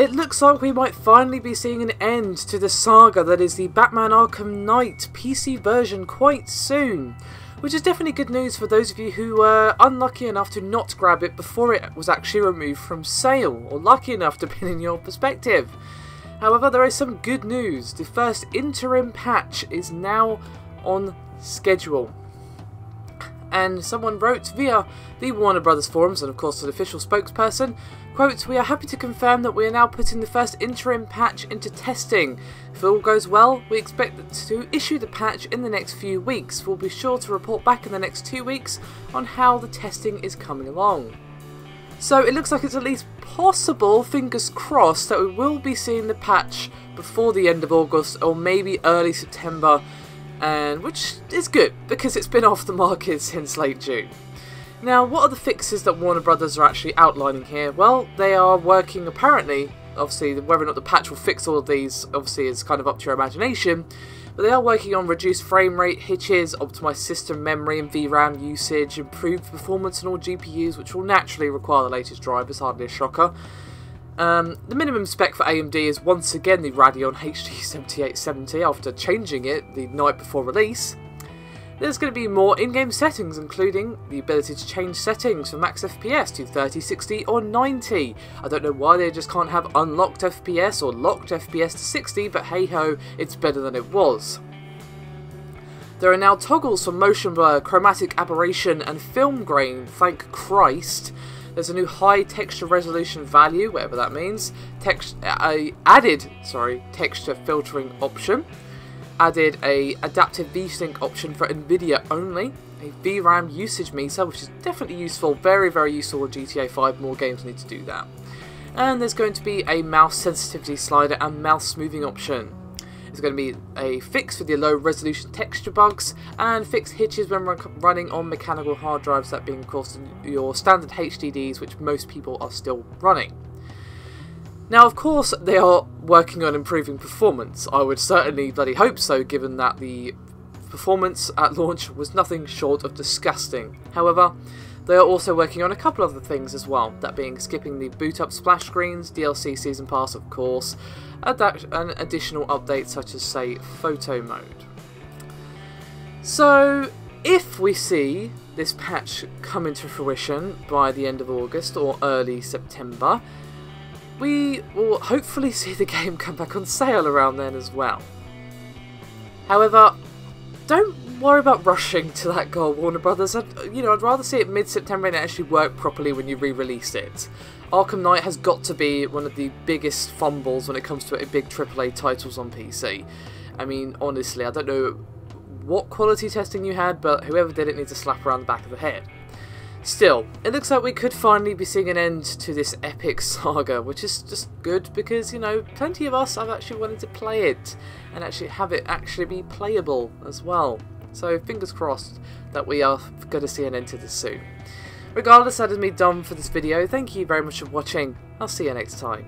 it looks like we might finally be seeing an end to the saga that is the Batman Arkham Knight PC version quite soon, which is definitely good news for those of you who were unlucky enough to not grab it before it was actually removed from sale, or lucky enough depending on your perspective. However, there is some good news. The first interim patch is now on schedule. And someone wrote via the Warner Brothers forums, and of course an official spokesperson, quote, "We are happy to confirm that we are now putting the first interim patch into testing. If all goes well, we expect to issue the patch in the next few weeks. We'll be sure to report back in the next 2 weeks on how the testing is coming along." So it looks like it's at least possible, fingers crossed, that we will be seeing the patch before the end of August or maybe early September, and which is good because it's been off the market since late June. Now, what are the fixes that Warner Brothers are actually outlining here? Well, they are working apparently, obviously whether or not the patch will fix all of these obviously is kind of up to your imagination, but they are working on reduced frame rate, hitches, optimised system memory and VRAM usage, improved performance on all GPUs, which will naturally require the latest drivers, hardly a shocker. The minimum spec for AMD is once again the Radeon HD 7870 after changing it the night before release. There's going to be more in-game settings, including the ability to change settings from max FPS to 30, 60 or 90. I don't know why they just can't have unlocked FPS or locked FPS to 60, but hey ho, it's better than it was. There are now toggles for motion blur, chromatic aberration and film grain, thank Christ. There's a new high texture resolution value, whatever that means, added texture filtering option, added a adaptive V-Sync option for Nvidia only, a VRAM usage meter, which is definitely useful, very very useful in GTA 5, more games need to do that. And there's going to be a mouse sensitivity slider and mouse smoothing option. There's going to be a fix for the low resolution texture bugs, and fixed hitches when running on mechanical hard drives, that being of course your standard HDDs, which most people are still running. Now of course they are working on improving performance. I would certainly bloody hope so, given that the performance at launch was nothing short of disgusting. However, they are also working on a couple of other things as well, that being skipping the boot up splash screens, DLC Season Pass of course, and additional updates such as say photo mode. So if we see this patch come into fruition by the end of August or early September, we will hopefully see the game come back on sale around then as well. However, don't worry about rushing to that goal, Warner Brothers. I'd rather see it mid-September and actually work properly when you re-release it. Arkham Knight has got to be one of the biggest fumbles when it comes to big AAA titles on PC. I mean, honestly, I don't know what quality testing you had, but whoever did it needs a slap around the back of the head. Still, it looks like we could finally be seeing an end to this epic saga, which is just good because, you know, plenty of us have actually wanted to play it and actually have it actually be playable as well. So fingers crossed that we are going to see an end to this soon. Regardless, that is me done for this video. Thank you very much for watching. I'll see you next time.